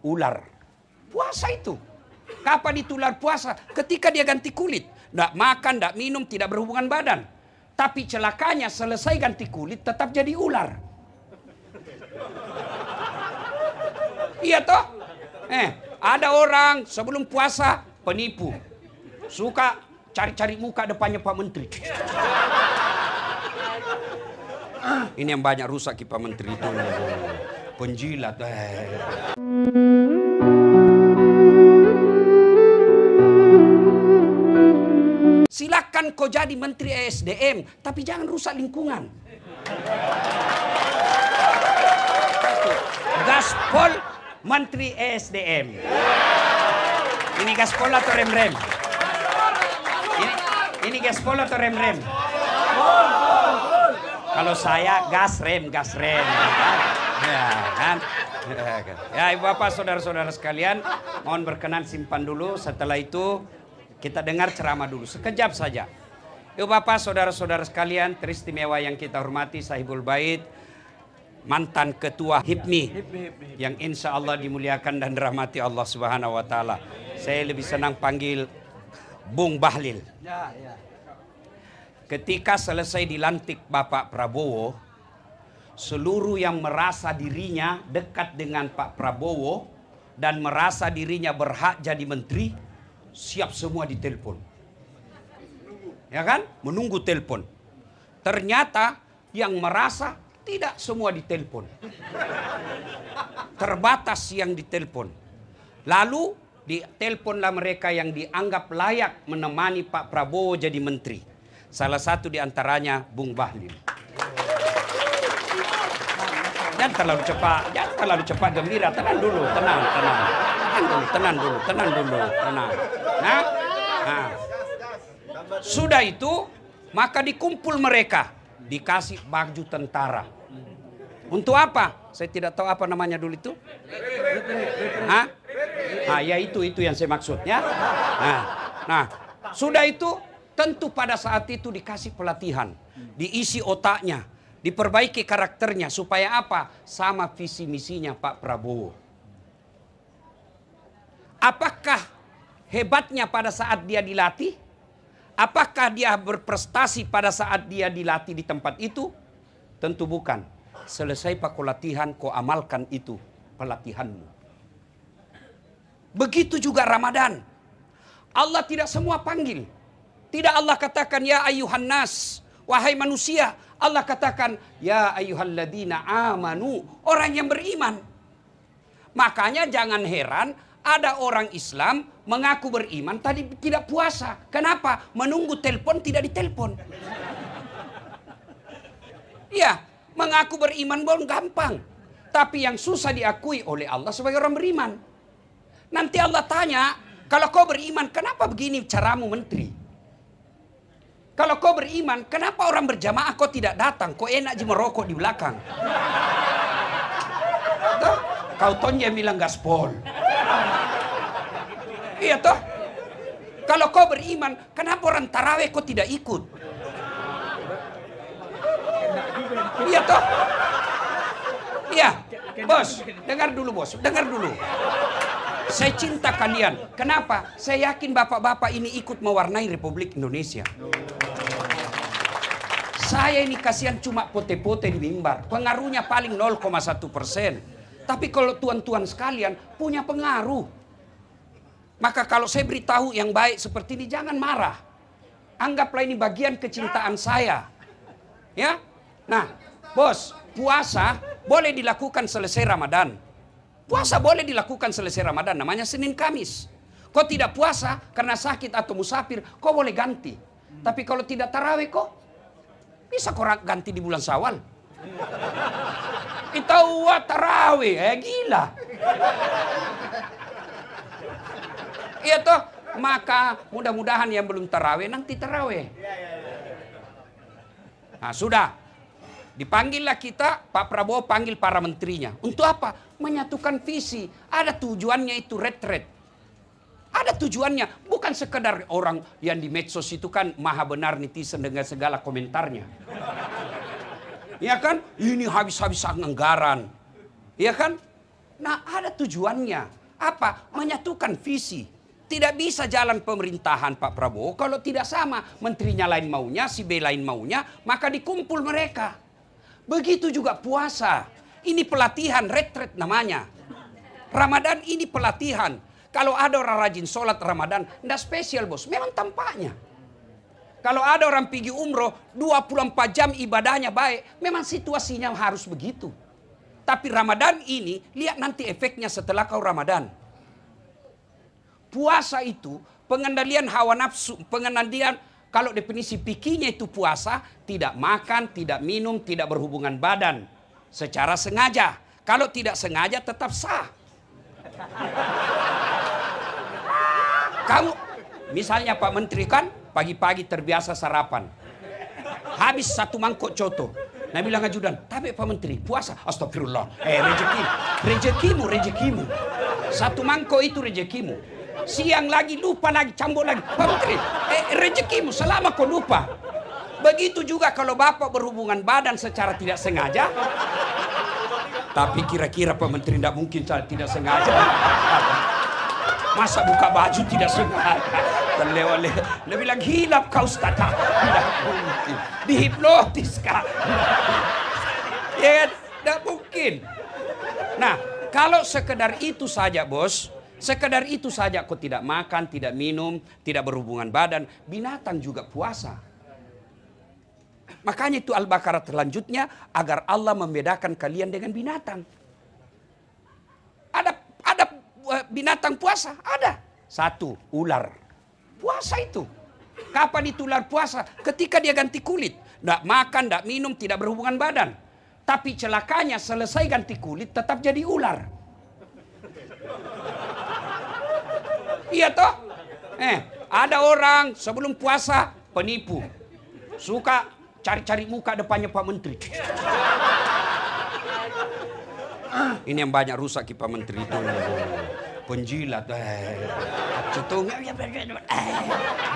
ular. Puasa itu. Kapan itu ular puasa? Ketika dia ganti kulit. Tidak makan, tidak minum, tidak berhubungan badan. Tapi celakanya selesai ganti kulit tetap jadi ular. Iya toh? Ada orang sebelum puasa penipu. Suka cari-cari muka depannya Pak Menteri. Ini yang banyak rusak Pak Menteri itu. Penjilat. Silakan kau jadi Menteri ESDM, tapi jangan rusak lingkungan. Gaspol Menteri ESDM. Ini gaspol atau rem-rem? Ini gaspol atau rem-rem? Kalau saya gas rem. Ya, kan? Ya, Ibu Bapak, saudara-saudara sekalian, mohon berkenan simpan dulu. Setelah itu kita dengar ceramah dulu sekejap saja. Ibu Bapak, saudara-saudara sekalian, teristimewa yang kita hormati Sahibul Bait, mantan ketua HIPMI yang insya Allah dimuliakan dan dirahmati Allah Subhanahu wa taala. Saya lebih senang panggil Bung Bahlil. Ketika selesai dilantik Bapak Prabowo, seluruh yang merasa dirinya dekat dengan Pak Prabowo dan merasa dirinya berhak jadi menteri, siap semua ditelepon. Ya kan? Menunggu telepon. Ternyata yang merasa tidak semua ditelepon. Terbatas yang ditelepon. Lalu diteleponlah mereka yang dianggap layak menemani Pak Prabowo jadi menteri. Salah satu di antaranya Bung Bahlil. Jangan terlalu cepat gembira. Tenang dulu. Nah. Sudah itu, maka dikumpul mereka. Dikasih baju tentara. Untuk apa? Saya tidak tahu apa namanya dulu itu. Ya itu yang saya maksud ya. Nah, sudah itu tentu pada saat itu dikasih pelatihan, diisi otaknya, diperbaiki karakternya supaya apa? Sama visi misinya Pak Prabowo. Apakah hebatnya pada saat dia dilatih? Apakah dia berprestasi pada saat dia dilatih di tempat itu? Tentu bukan. Selesai Pak latihan, kau amalkan itu pelatihanmu. Begitu juga Ramadan. Allah tidak semua panggil. Tidak Allah katakan ya ayuhan nas, wahai manusia. Allah katakan ya ayyuhalladzina amanu, orang yang beriman. Makanya jangan heran ada orang Islam mengaku beriman tadi tidak puasa. Kenapa? Menunggu telepon tidak ditelepon. Ya, mengaku beriman belum gampang. Tapi yang susah diakui oleh Allah sebagai orang beriman. Nanti Allah tanya, kalau kau beriman kenapa begini caramu menteri? Kalau kau beriman kenapa orang berjamaah kau tidak datang? Kau enak aja merokok di belakang. Tuh, kau tonja bilang gaspol. Iya toh? Kalau kau beriman, kenapa orang taraweh kau tidak ikut? Iya toh? Iya, bos, dengar dulu bos, dengar dulu. Saya cinta kalian. Kenapa? Saya yakin bapak-bapak ini ikut mewarnai Republik Indonesia. Saya ini kasihan cuma pote-pote di mimbar. Pengaruhnya paling 0,1%. Tapi kalau tuan-tuan sekalian punya pengaruh. Maka kalau saya beritahu yang baik seperti ini jangan marah. Anggaplah ini bagian kecintaan saya. Ya. Nah, bos, puasa boleh dilakukan selesai Ramadan. Puasa boleh dilakukan selesai Ramadan, namanya Senin Kamis. Kau tidak puasa karena sakit atau musafir, kau boleh ganti. Tapi kalau tidak tarawih kok bisa kau ganti di bulan Syawal. Kita tarawih, gila. Iya toh, maka mudah-mudahan yang belum tarawih nanti tarawih. Nah sudah, dipanggillah kita, Pak Prabowo panggil para menterinya. Untuk apa? Menyatukan visi. Ada tujuannya itu retret. Ada tujuannya, bukan sekedar orang yang di medsos itu kan maha benar netizen dengan segala komentarnya. Iya kan? Ini habis-habisan anggaran. Iya kan? Nah, ada tujuannya. Apa? Menyatukan visi. Tidak bisa jalan pemerintahan Pak Prabowo kalau tidak sama. Menterinya lain maunya, si B lain maunya, maka dikumpul mereka. Begitu juga puasa. Ini pelatihan, retret namanya. Ramadan ini pelatihan. Kalau ada orang rajin sholat Ramadan, tidak spesial bos, memang tampaknya. Kalau ada orang pergi umroh, 24 jam ibadahnya baik, memang situasinya harus begitu. Tapi Ramadan ini, lihat nanti efeknya setelah kau Ramadan. Puasa itu, pengendalian hawa nafsu, pengendalian, kalau definisi pikirnya itu puasa, tidak makan, tidak minum, tidak berhubungan badan. Secara sengaja. Kalau tidak sengaja tetap sah. Kamu, misalnya Pak Menteri kan, pagi-pagi terbiasa sarapan. Habis 1 mangkok coto. Nah bilang ajudan, tapi Pak Menteri puasa. Astagfirullah. Rezekimu. 1 mangkok itu rezekimu. Siang lagi, lupa lagi, cambuk lagi. Pak Menteri, rezekimu selama kau lupa. Begitu juga kalau Bapak berhubungan badan secara tidak sengaja. Tapi kira-kira Pak Menteri tidak mungkin tidak sengaja. Masa buka baju tidak sengaja? Terlewat-lewat. Dia bilang, hilap kau Ustaz. Tidak mungkin. Dihipnotis kah? Ya, tidak mungkin. Nah, kalau sekedar itu saja bos. Sekedar itu saja kau tidak makan, tidak minum, tidak berhubungan badan. Binatang juga puasa. Makanya itu Al-Baqarah selanjutnya. Agar Allah membedakan kalian dengan binatang. Ada binatang puasa? Ada. 1, ular. Puasa itu. Kapan itu ular puasa? Ketika dia ganti kulit. Tidak makan, tidak minum, tidak berhubungan badan. Tapi celakanya selesai ganti kulit tetap jadi ular. Iya toh? Ada orang sebelum puasa penipu. Suka cari-cari muka depannya Pak Menteri. Ini yang banyak rusak Pak Menteri itu. Penjilat.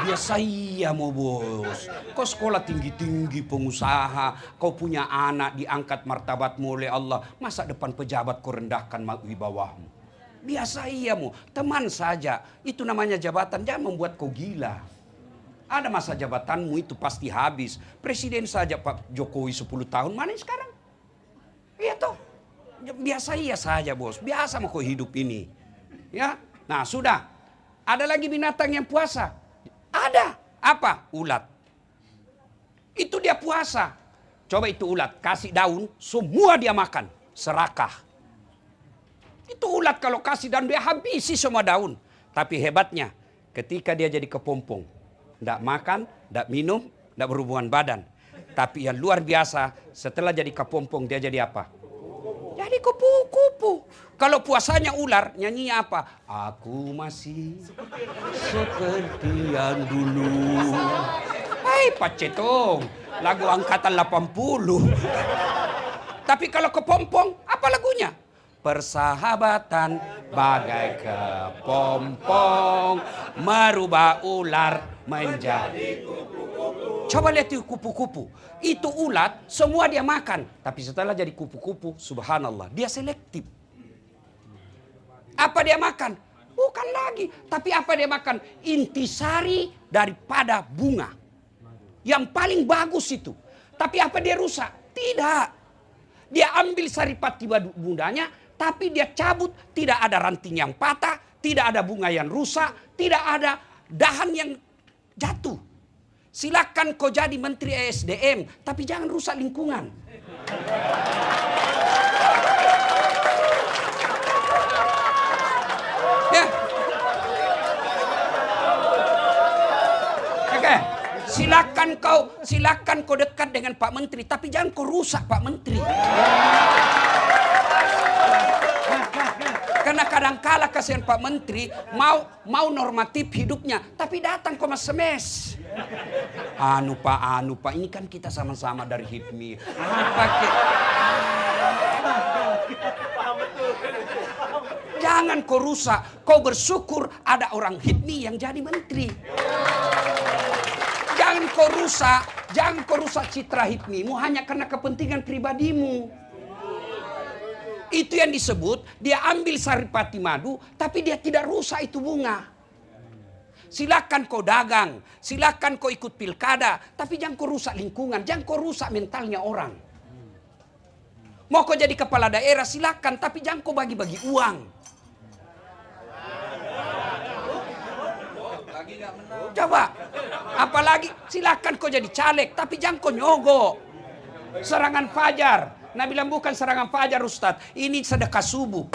Biasa iya mau bos. Kau sekolah tinggi-tinggi pengusaha. Kau punya anak diangkat martabatmu oleh Allah. Masa depan pejabat kau rendahkan wibawahmu. Biasa iya mu. Teman saja. Itu namanya jabatan. Jangan membuat kau gila. Ada masa jabatanmu itu pasti habis. Presiden saja Pak Jokowi 10 tahun. Mana sekarang? Iya toh. Biasa iya saja bos. Biasa mau kau hidup ini. Ya. Nah sudah. Ada lagi binatang yang puasa. Ada. Apa? Ulat. Itu dia puasa. Coba itu ulat. Kasih daun. Semua dia makan. Serakah. Itu ulat kalau kasih daun dia habisi semua daun. Tapi hebatnya. Ketika dia jadi kepompong. Tidak makan. Tidak minum. Tidak berhubungan badan. Tapi yang luar biasa. Setelah jadi kepompong dia jadi apa? Jadi kupu-kupu. Kalau puasanya ular, nyanyinya apa? Aku masih seperti yang dulu. Hai Pak Cetong, lagu angkatan 80. Tapi kalau kepompong, apa lagunya? Persahabatan bagai kepompong, merubah ular menjadi kupu-kupu. Coba lihat itu kupu-kupu. Itu ulat, semua dia makan. Tapi setelah jadi kupu-kupu, subhanallah, dia selektif. Apa dia makan? Bukan lagi. Tapi apa dia makan? Intisari daripada bunga. Yang paling bagus itu. Tapi apa dia rusak? Tidak. Dia ambil saripati bundanya, tapi dia cabut. Tidak ada ranting yang patah, tidak ada bunga yang rusak, tidak ada dahan yang jatuh. Silakan kau jadi menteri ESDM, tapi jangan rusak lingkungan. Ya. Oke. Silakan kau dekat dengan Pak Menteri, tapi jangan kau rusak Pak Menteri. Karena kadangkala kasihan Pak Menteri mau normatif hidupnya, tapi datang kau mes. Anu Pak, ini kan kita sama-sama dari HIPMI. Jangan kau rusak, kau bersyukur ada orang HIPMI yang jadi menteri. Jangan kau rusak citra HIPMI-mu hanya karena kepentingan pribadimu. Itu yang disebut dia ambil saripati madu, tapi dia tidak rusak itu bunga. Silakan kau dagang, silakan kau ikut pilkada, tapi jangan kau rusak lingkungan, jangan kau rusak mentalnya orang. Mau kau jadi kepala daerah silakan, tapi jangan kau bagi-bagi uang. Coba, apalagi silakan kau jadi caleg, tapi jangan kau nyogok. Serangan fajar. Nah bilang bukan serangan fajar Ustadz, ini sedekah subuh.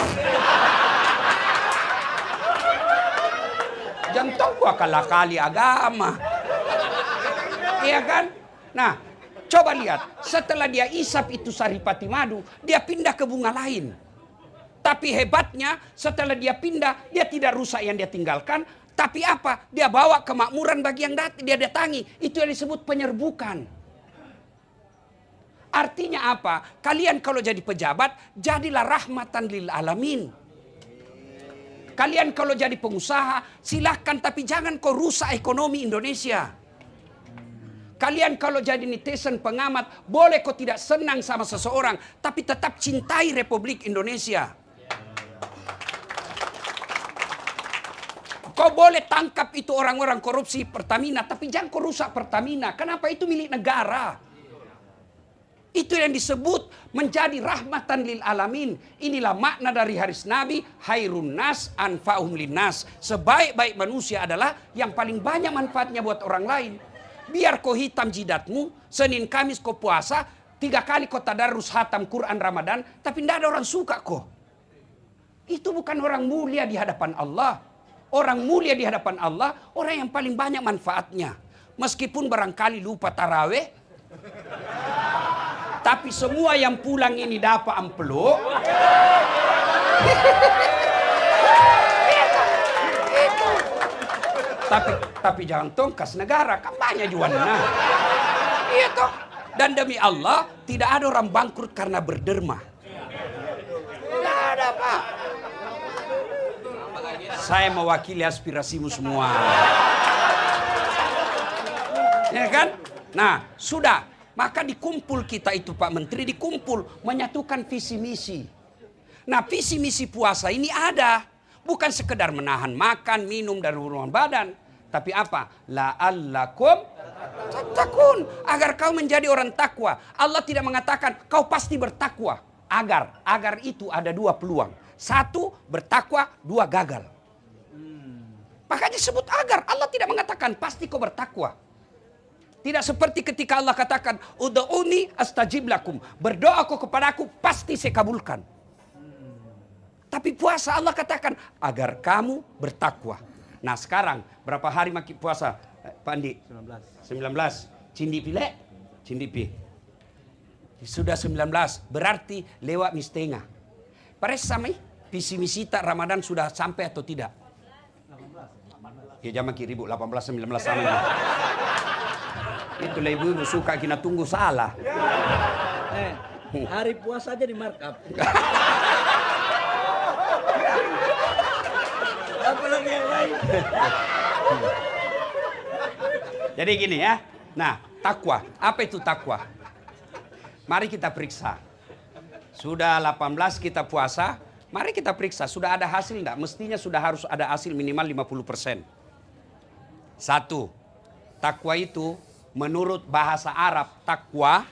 Jangan gua kalah-kali agama. Iya kan? Nah, coba lihat, setelah dia isap itu saripati madu, dia pindah ke bunga lain. Tapi hebatnya, setelah dia pindah, dia tidak rusak yang dia tinggalkan. Tapi apa? Dia bawa kemakmuran bagi yang dia datangi. Itu yang disebut penyerbukan. Artinya apa? Kalian kalau jadi pejabat, jadilah rahmatan lil alamin. Kalian kalau jadi pengusaha, silahkan tapi jangan kau rusak ekonomi Indonesia. Kalian kalau jadi netizen pengamat, boleh kau tidak senang sama seseorang, tapi tetap cintai Republik Indonesia. Kau boleh tangkap itu orang-orang korupsi Pertamina, tapi jangan kau rusak Pertamina. Kenapa? Itu milik negara. Itu yang disebut menjadi rahmatan lil alamin. Inilah makna dari hadis Nabi, hairun nas anfa'uhum linnas. Sebaik-baik manusia adalah yang paling banyak manfaatnya buat orang lain. Biar kau hitam jidatmu, Senin Kamis kau puasa, 3 kali kau tadarus hatam Quran Ramadan, tapi tidak ada orang suka kau. Itu bukan orang mulia di hadapan Allah. Orang mulia di hadapan Allah, orang yang paling banyak manfaatnya. Meskipun barangkali lupa taraweh, tapi semua yang pulang ini dapat amplop. Tapi jangan tongkas negara, kan banyak jualnya. Iya toh. Dan demi Allah, tidak ada orang bangkrut karena berderma. Tidak ada, Pak. Saya mewakili aspirasimu semua. Ya kan? Nah, sudah. Maka dikumpul kita itu Pak Menteri, dikumpul menyatukan visi misi. Nah visi misi puasa ini ada. Bukan sekedar menahan makan, minum, dan urusan badan. Tapi apa? La'allakum tattaqun. Agar kau menjadi orang takwa. Allah tidak mengatakan kau pasti bertakwa. Agar itu ada 2 peluang. 1 bertakwa, 2 gagal. Makanya disebut agar. Allah tidak mengatakan pasti kau bertakwa. Tidak seperti ketika Allah katakan, ud'uni astajib lakum. Berdoa kau kepadaku, pasti saya kabulkan. Tapi puasa Allah katakan, agar kamu bertakwa. Nah sekarang, berapa hari makin puasa? Pak Andi? 19. Cindi pilek? Cindi pi. Sudah 19, berarti lewat mistengah. Pares samai, visi misi tak Ramadan sudah sampai atau tidak? 18. Ya jangan kiri bu, 18, 19 sama. Itulah ibu suka kita tunggu salah. Hari puasa aja di markup. Apalagi yang lain. Jadi gini ya. Nah, takwa. Apa itu takwa? Mari kita periksa. Sudah 18 kita puasa. Mari kita periksa. Sudah ada hasil enggak? Mestinya sudah harus ada hasil minimal 50%. 1. Takwa itu menurut bahasa Arab, takwa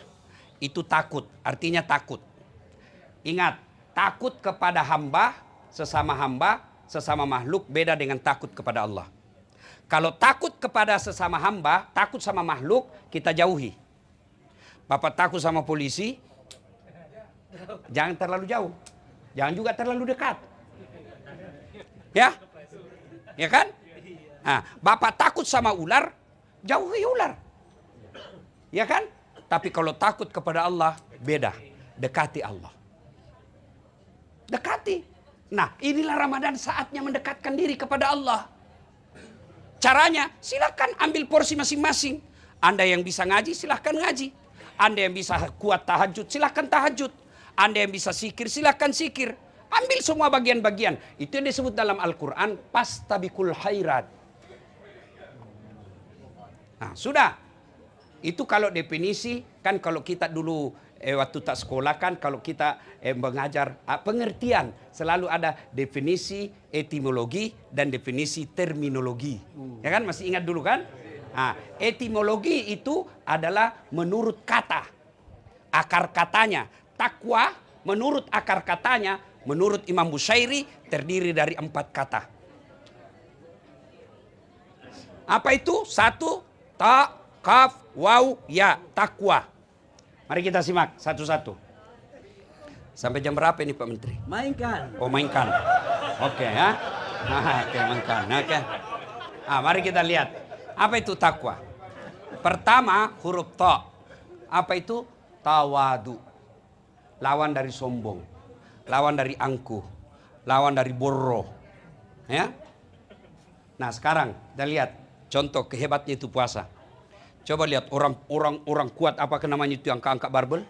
itu takut, artinya takut. Ingat, takut kepada hamba, sesama makhluk beda dengan takut kepada Allah. Kalau takut kepada sesama hamba, takut sama makhluk, kita jauhi. Bapak takut sama polisi, jangan terlalu jauh. Jangan juga terlalu dekat. Ya? Ya kan? Nah, Bapak takut sama ular, jauhi ular. Ya kan? Tapi kalau takut kepada Allah, beda. Dekati Allah. Dekati. Nah, inilah Ramadan saatnya mendekatkan diri kepada Allah. Caranya, silakan ambil porsi masing-masing. Anda yang bisa ngaji, silakan ngaji. Anda yang bisa kuat tahajud, silakan tahajud. Anda yang bisa zikir, silakan zikir. Ambil semua bagian-bagian. Itu yang disebut dalam Al-Quran, pastabikul khairat. Nah, sudah. Itu kalau definisi, kan kalau kita dulu waktu tak sekolah kan kalau kita mengajar pengertian selalu ada definisi etimologi dan definisi terminologi. Ya kan masih ingat dulu kan? Nah, etimologi itu adalah menurut kata, akar katanya. Takwa menurut akar katanya, menurut Imam Bushairi terdiri dari 4 kata. Apa itu? 1, ta, kaf, waw, ya, takwa. Mari kita simak satu-satu. Sampai jam berapa ini Pak Menteri? Mainkan. Oh mainkan. Oke ya. Oke mainkan. Oke. Mari kita lihat. Apa itu takwa? Pertama huruf ta. Apa itu? Tawadu. Lawan dari sombong. Lawan dari angkuh. Lawan dari borro. Ya. Nah sekarang kita lihat contoh kehebatnya itu puasa. Coba lihat orang kuat apa namanya itu yang angkat barbel.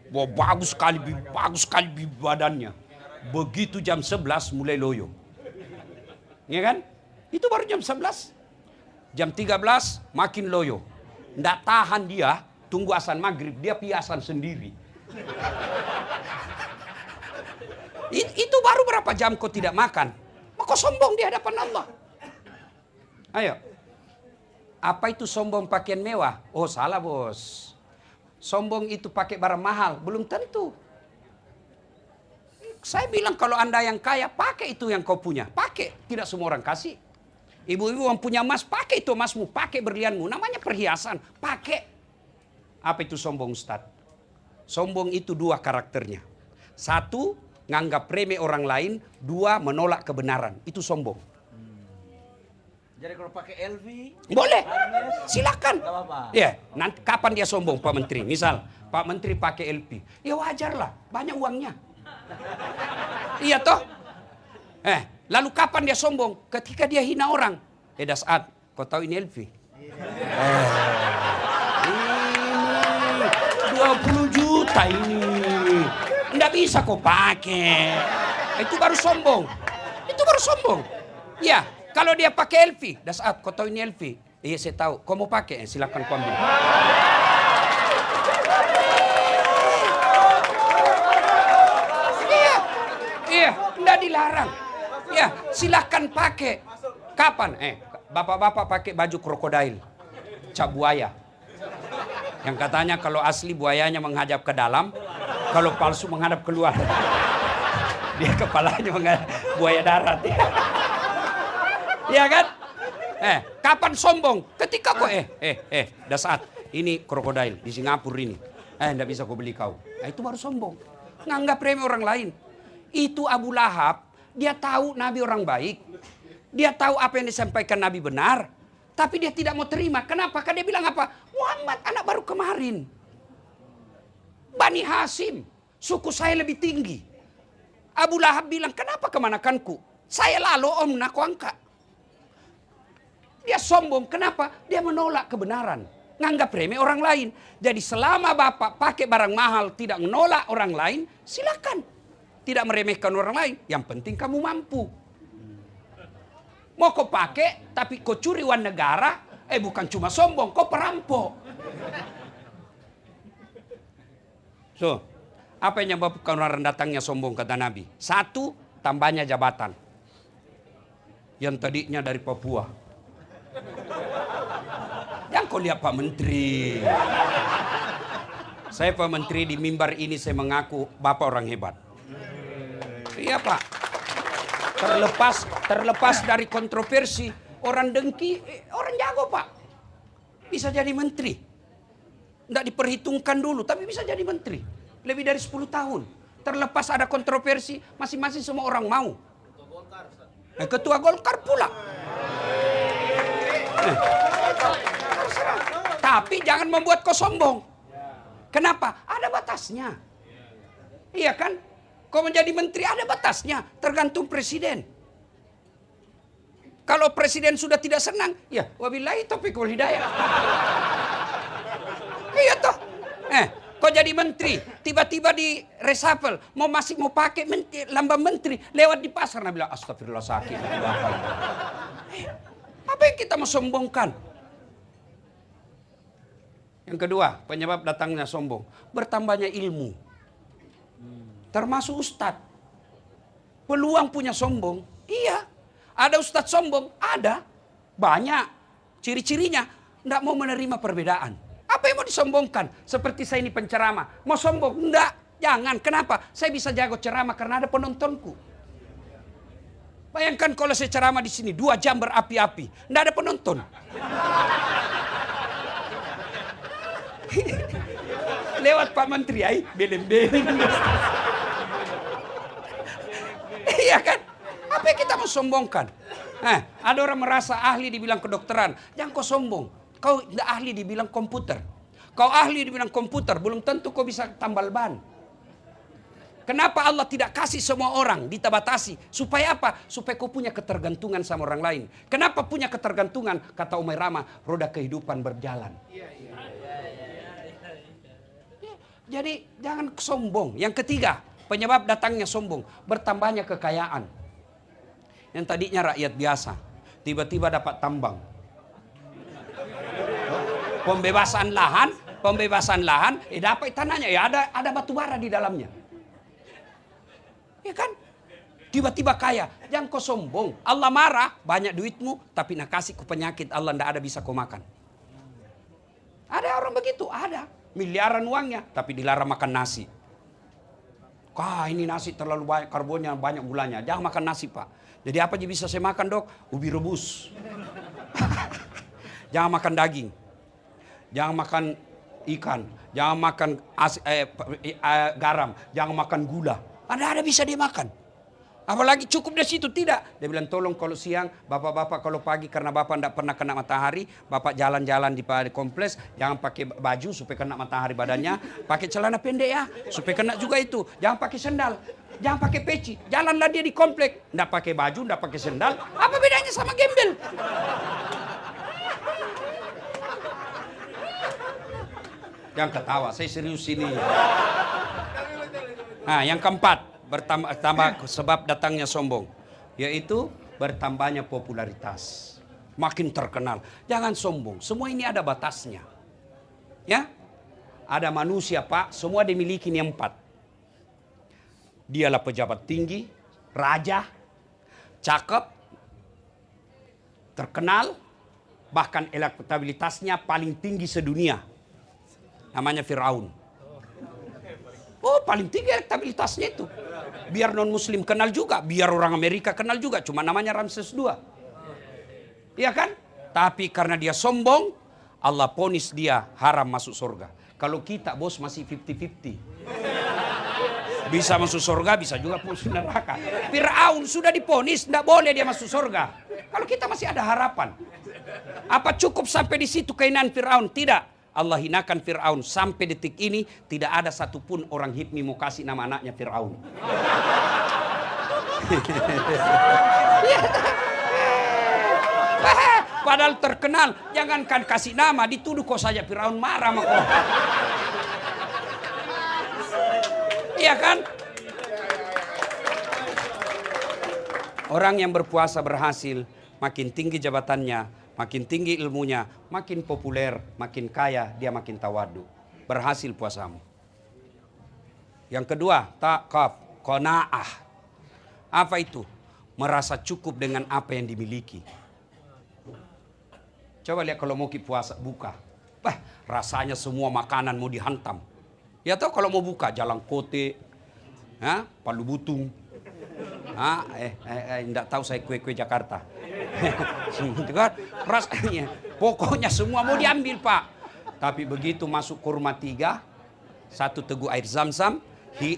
Wah bagus sekali badannya. Begitu jam 11 mulai loyo. Ya kan? Itu baru jam 11. Jam 13 makin loyo. Nggak tahan dia, tunggu azan maghrib, dia piasan sendiri. Itu baru berapa jam kau tidak makan. Maka sombong di hadapan Allah. Ayo. Apa itu sombong pakaian mewah? Oh salah bos. Sombong itu pakai barang mahal. Belum tentu. Saya bilang kalau Anda yang kaya, pakai itu yang kau punya. Pakai. Tidak semua orang kasih. Ibu-ibu yang punya emas, pakai itu emasmu. Pakai berlianmu. Namanya perhiasan. Pakai. Apa itu sombong Ustaz? Sombong itu 2 karakternya. 1, nganggap remeh orang lain. 2, menolak kebenaran. Itu sombong. Jadi kalau pakai LV boleh, Hermes, silakan. nggak apa-apa. Ya, nanti kapan dia sombong Pak Menteri? Misal Pak Menteri pakai LV, ya wajar lah, banyak uangnya. Iya toh? Lalu kapan dia sombong? Ketika dia hina orang. Dasat, kau tahu ini LV? Ini 20 juta ini, nggak bisa kau pakai. Itu baru sombong. Itu baru sombong. Ya. Kalau dia pakai LV, Dasat, kau tahu ini LV? Iya saya tahu. Kau mau pakai? Silakan kau ambil. Iya, enggak dilarang. Ya, silakan pakai. Kapan? Bapak-bapak pakai baju krokodil, cap buaya. Yang katanya kalau asli buayanya menghadap ke dalam, kalau palsu menghadap keluar. Dia kepalanya menghadap buaya darat. Iya kan? Kapan sombong? Ketika kau Dasat, ini krokodil di Singapura ini. Enggak bisa kau beli kau. Itu baru sombong. Nganggap remeh orang lain. Itu Abu Lahab, dia tahu Nabi orang baik. Dia tahu apa yang disampaikan Nabi benar, tapi dia tidak mau terima. Kenapa? Karena dia bilang apa? Muhammad anak baru kemarin. Bani Hasim, suku saya lebih tinggi. Abu Lahab bilang, "Kenapa kemanakanku? Saya lalu om nak angkat." Dia sombong. Kenapa? Dia menolak kebenaran. Nganggap remeh orang lain. Jadi selama Bapak pakai barang mahal tidak menolak orang lain, silakan. Tidak meremehkan orang lain. Yang penting kamu mampu. Mau kau pakai, tapi kau curi uang negara, bukan cuma sombong, kau perampok. So, apa yang menyebabkan orang datangnya sombong kata Nabi? 1, tambahnya jabatan. Yang tadinya dari Papua. Yang kau lihat Pak Menteri. Saya Pak Menteri di mimbar ini saya mengaku Bapak orang hebat. Iya Pak. Terlepas dari kontroversi, orang dengki, orang jago Pak. Bisa jadi menteri. Nggak diperhitungkan dulu, tapi bisa jadi menteri. Lebih dari 10 tahun. Terlepas ada kontroversi, masing-masing semua orang mau. Ketua Golkar pula. Tapi jangan membuat kau sombong. Kenapa? Ada batasnya. Iya kan? Kau menjadi menteri ada batasnya. Tergantung presiden. Kalau presiden sudah tidak senang, ya wabillahi taufiq wal hidayah. Iya toh. Kau jadi menteri, tiba-tiba di reshuffle, masih mau pakai lambang menteri, lewat di pasar, Nabi bilang astagfirullah sakit. Apa yang kita mau sombongkan? Yang kedua, penyebab datangnya sombong. Bertambahnya ilmu. Termasuk ustadz. Peluang punya sombong. Iya. Ada ustadz sombong? Ada. Banyak. Ciri-cirinya, tidak mau menerima perbedaan. Apa yang mau disombongkan? Seperti saya ini penceramah. Mau sombong? Enggak. Jangan. Kenapa? Saya bisa jago ceramah karena ada penontonku. Bayangkan kalau saya ceramah di sini 2 jam berapi-api. Tidak ada penonton. Lewat Pak Menteri, beleng-beleng. Iya kan? Apa yang kita mau sombongkan? Ada orang merasa ahli dibilang kedokteran. Jangan kau sombong. Kau tidak ahli dibilang komputer. Kau ahli dibilang komputer, belum tentu kau bisa tambal ban. Kenapa Allah tidak kasih semua orang ditabatasi? Supaya apa? Supaya kau punya ketergantungan sama orang lain. Kenapa punya ketergantungan? Kata Umar Rama, roda kehidupan berjalan. Jadi jangan sombong. Yang ketiga, penyebab datangnya sombong, bertambahnya kekayaan. Yang tadinya rakyat biasa, tiba-tiba dapat tambang. Pembebasan lahan, dapat tanahnya, ya ada batu bara di dalamnya. Ya kan? Tiba-tiba kaya. Jangan kau sombong. Allah marah, banyak duitmu, tapi nak kasih ku penyakit, Allah tidak ada bisa kau makan. Ada orang begitu, ada. Miliaran uangnya, tapi dilarang makan nasi. Ini nasi terlalu banyak karbonnya, banyak gulanya. Jangan makan nasi, Pak. Jadi apa yang bisa saya makan, Dok? Ubi rebus. Jangan makan daging. Jangan makan ikan. Jangan makan garam. Jangan makan gula. Ada bisa dia makan. Apalagi cukup dari situ, tidak. Dia bilang, tolong kalau siang, bapak-bapak kalau pagi karena bapak tidak pernah kena matahari, bapak jalan-jalan di kompleks, jangan pakai baju supaya kena matahari badannya, pakai celana pendek ya, supaya kena juga itu. Jangan pakai sendal, jangan pakai peci, jalanlah dia di kompleks, tidak pakai baju, tidak pakai sendal. Apa bedanya sama gembel? Jangan ketawa, saya serius ini. Yang keempat, bertambah sebab datangnya sombong, yaitu bertambahnya popularitas, makin terkenal. Jangan sombong, semua ini ada batasnya. Ya, ada manusia, Pak, semua dimiliki ini 4. Dialah pejabat tinggi, raja, cakep, terkenal, bahkan elektabilitasnya paling tinggi sedunia. Namanya Firaun. Paling tinggi elektabilitasnya itu. Biar non-muslim kenal juga, biar orang Amerika kenal juga, cuma namanya Ramses II. Iya kan? Tapi karena dia sombong, Allah ponis dia haram masuk surga. Kalau kita, bos, masih 50-50. Bisa masuk surga, bisa juga masuk neraka. Firaun sudah diponis, tidak boleh dia masuk surga. Kalau kita masih ada harapan. Apa cukup sampai di situ keinginan Firaun? Tidak. Allah hinakan Fir'aun. Sampai detik ini tidak ada satupun orang HIPMI mau kasih nama anaknya Fir'aun. Padahal terkenal. Jangankan kasih nama, dituduh kok saja Fir'aun marah sama kau. Iya kan? Orang yang berpuasa berhasil, makin tinggi jabatannya, makin tinggi ilmunya, makin populer, makin kaya, dia makin tawadu. Berhasil puasamu. Yang kedua, taqaf, qanaah. Apa itu? Merasa cukup dengan apa yang dimiliki. Coba lihat kalau mau puasa, buka. Rasanya semua makanan mau dihantam. Ya tahu kalau mau buka, jalan kote, palu butung. Enggak tahu saya kue-kue Jakarta. Rasanya pokoknya semua mau diambil, Pak. Tapi begitu masuk kurma 3, 1 teguk air zam-zam,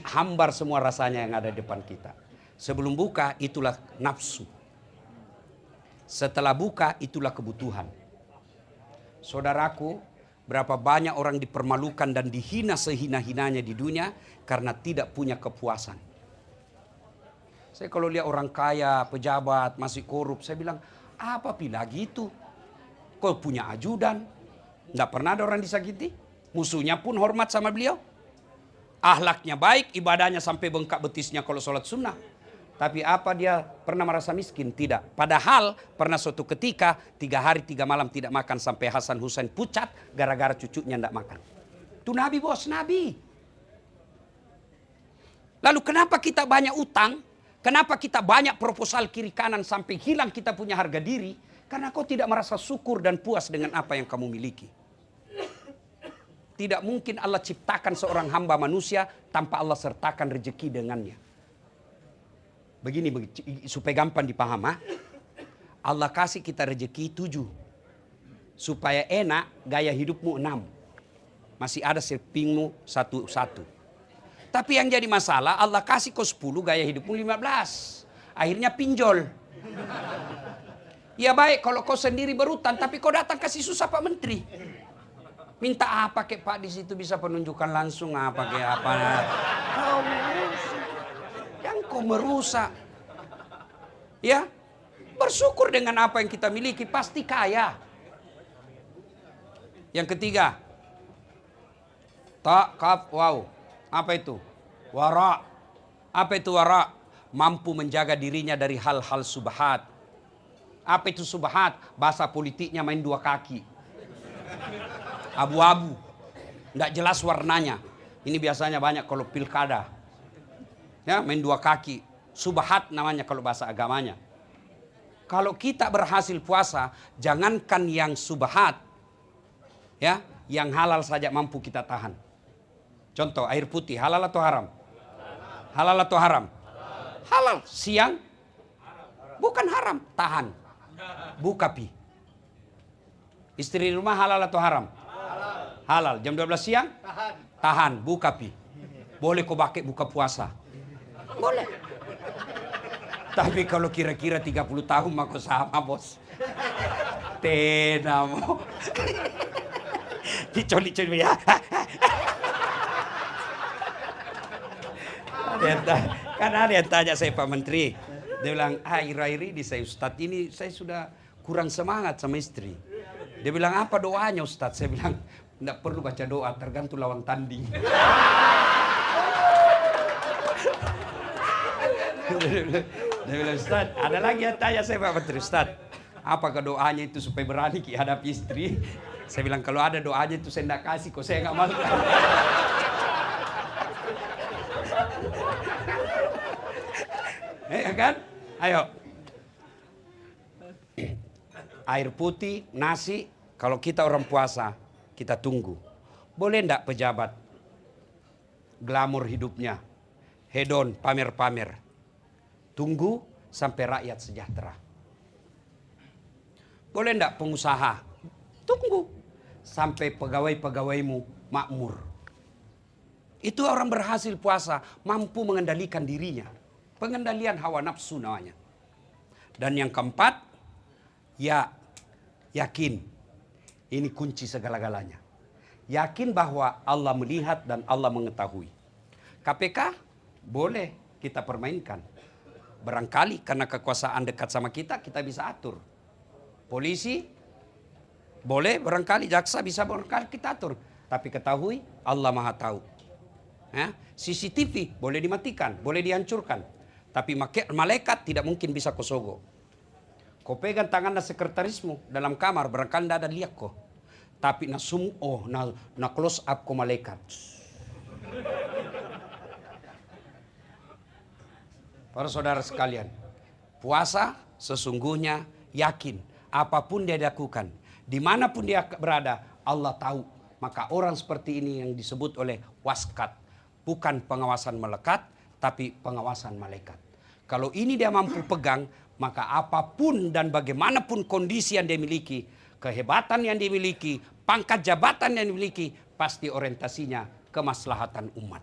hambar semua rasanya yang ada di depan kita. Sebelum buka itulah nafsu. Setelah buka itulah kebutuhan. Saudaraku, berapa banyak orang dipermalukan dan dihina sehina-hinanya di dunia karena tidak punya kepuasan. Saya kalau lihat orang kaya, pejabat, masih korup, saya bilang, apa pila gitu? Kau punya ajudan, tidak pernah ada orang disakiti. Musuhnya pun hormat sama beliau. Ahlaknya baik, ibadahnya sampai bengkak betisnya kalau sholat sunnah. Tapi apa dia pernah merasa miskin? Tidak. Padahal pernah suatu ketika 3 hari 3 malam tidak makan sampai Hasan Hussein pucat gara-gara cucunya tidak makan. Itu Nabi bos, Nabi. Lalu kenapa kita banyak utang? Kenapa kita banyak proposal kiri kanan sampai hilang kita punya harga diri? Karena kau tidak merasa syukur dan puas dengan apa yang kamu miliki. Tidak mungkin Allah ciptakan seorang hamba manusia tanpa Allah sertakan rezeki dengannya. Begini supaya gampang dipaham. Allah kasih kita rezeki 7. Supaya enak gaya hidupmu 6. Masih ada sepingmu 1. Tapi yang jadi masalah Allah kasih kau 10 gaya hidupmu 15. Akhirnya pinjol. Ya baik kalau kau sendiri berutang tapi kau datang kasih susah Pak Menteri. Minta apa kek Pak di situ bisa penunjukan langsung apa kek apa. Kau merusak. Ya, bersyukur dengan apa yang kita miliki pasti kaya. Yang ketiga, wow. Apa itu? Wara. Apa itu wara? Mampu menjaga dirinya dari hal-hal subhat. Apa itu subhat? Bahasa politiknya main 2 kaki. Abu-abu. Tidak jelas warnanya. Ini biasanya banyak kalau pilkada. Ya, main 2 kaki. Subhat namanya kalau bahasa agamanya. Kalau kita berhasil puasa, jangankan yang subhat. Ya, yang halal saja mampu kita tahan. Contoh air putih, halal atau haram? Halal atau haram? Halal. Siang? Bukan haram, tahan. Buka pi. Istri di rumah halal atau haram? Halal. Jam 12 siang? Tahan. Buka pi. Boleh kau pakai buka puasa. Boleh. Tapi kalau kira-kira 30 tahun maka sama bos. Tenamo. Dicoli-coli ya. Kan ada yang tanya saya Pak Menteri. Dia bilang, akhir-akhir ini saya Ustadz ini saya sudah kurang semangat sama istri. Dia bilang, apa doanya Ustadz? Saya bilang, tidak perlu baca doa, tergantung lawan tanding. Dia bilang, Ustadz, ada lagi yang tanya saya Pak Menteri, Ustadz, apakah doanya itu supaya berani hadapi istri? Saya bilang, kalau ada doanya itu saya tidak kasih, kok saya nggak malu. Kan? Ayo. Air putih, nasi, kalau kita orang puasa, kita tunggu. Boleh enggak pejabat? Glamor hidupnya. Hedon, pamer-pamer. Tunggu sampai rakyat sejahtera. Boleh enggak pengusaha? Tunggu sampai pegawai-pegawaimu makmur. Itu orang berhasil puasa, mampu mengendalikan dirinya. Pengendalian hawa nafsu namanya. Dan yang keempat, ya yakin. Ini kunci segala-galanya. Yakin bahwa Allah melihat dan Allah mengetahui. KPK boleh kita permainkan. Barangkali karena kekuasaan dekat sama kita, kita bisa atur. Polisi boleh, barangkali jaksa bisa barangkali kita atur. Tapi ketahui Allah Maha tahu. Ya? CCTV boleh dimatikan, boleh dihancurkan. Tapi malaikat tidak mungkin bisa kosogo. Kau pegang tangan sekretarismu dalam kamar, barangkali tidak ada lihat kau. Tapi na close up ko malaikat. Para saudara sekalian, puasa sesungguhnya yakin apapun dia lakukan, dimanapun dia berada, Allah tahu. Maka orang seperti ini yang disebut oleh waskat, bukan pengawasan melekat, tapi pengawasan malaikat. Kalau ini dia mampu pegang, maka apapun dan bagaimanapun kondisi yang dia miliki, kehebatan yang dimiliki, pangkat jabatan yang dimiliki, pasti orientasinya kemaslahatan umat.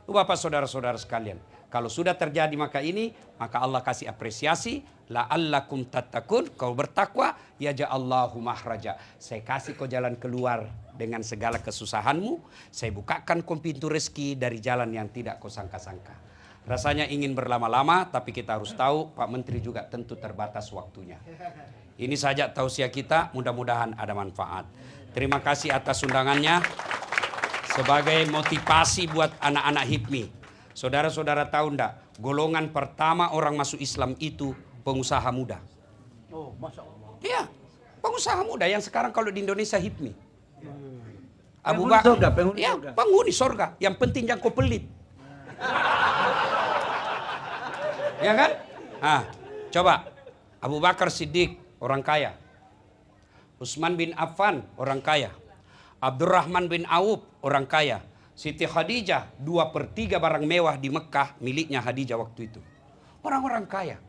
Bapak saudara-saudara sekalian, kalau sudah terjadi maka Allah kasih apresiasi, la'allakum tattaqun, kau bertakwa, yaja'allahu mahraja. Saya kasih kau jalan keluar dengan segala kesusahanmu, saya bukakan kau pintu rezeki dari jalan yang tidak kau sangka-sangka. Rasanya ingin berlama-lama, tapi kita harus tahu Pak Menteri juga tentu terbatas waktunya. Ini saja tausiah kita, mudah-mudahan ada manfaat. Terima kasih atas undangannya. Sebagai motivasi buat anak-anak HIPMI. Saudara-saudara tahu enggak, golongan pertama orang masuk Islam itu pengusaha muda. Oh, Masya Allah. Iya, pengusaha muda yang sekarang kalau di Indonesia HIPMI. Abu Penghuni Bakar, surga, penghuni ya, surga. penghuni surga. Yang penting jangan kau pelit. Ya kan? Coba. Abu Bakar Siddiq, orang kaya. Utsman bin Affan, orang kaya. Abdurrahman bin Auf, orang kaya. Siti Khadijah, 2/3 barang mewah di Mekah miliknya Khadijah waktu itu. Orang-orang kaya.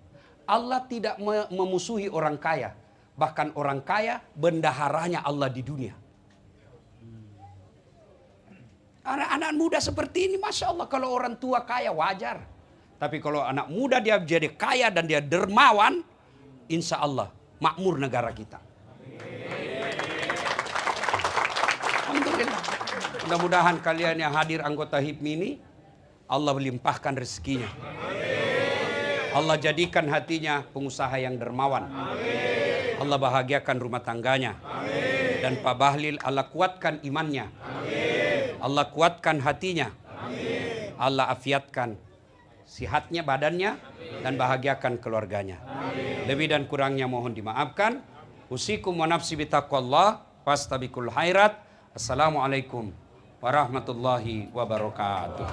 Allah tidak memusuhi orang kaya. Bahkan orang kaya bendaharanya Allah di dunia. Anak-anak muda seperti ini, Masya Allah, kalau orang tua kaya wajar. Tapi kalau anak muda dia jadi kaya dan dia dermawan, insya Allah makmur negara kita. Alhamdulillah. Mudah-mudahan kalian yang hadir anggota HIPMI ini, Allah melimpahkan rezekinya. Allah jadikan hatinya pengusaha yang dermawan. Allah bahagiakan rumah tangganya. Dan Pak Bahlil, Allah kuatkan imannya. Allah kuatkan hatinya. Allah afiatkan sihatnya, badannya, dan bahagiakan keluarganya. Lebih dan kurangnya mohon dimaafkan. Usikum wa nafsi bitaqwallah, fastabiqul khairat. Assalamualaikum warahmatullahi wabarakatuh.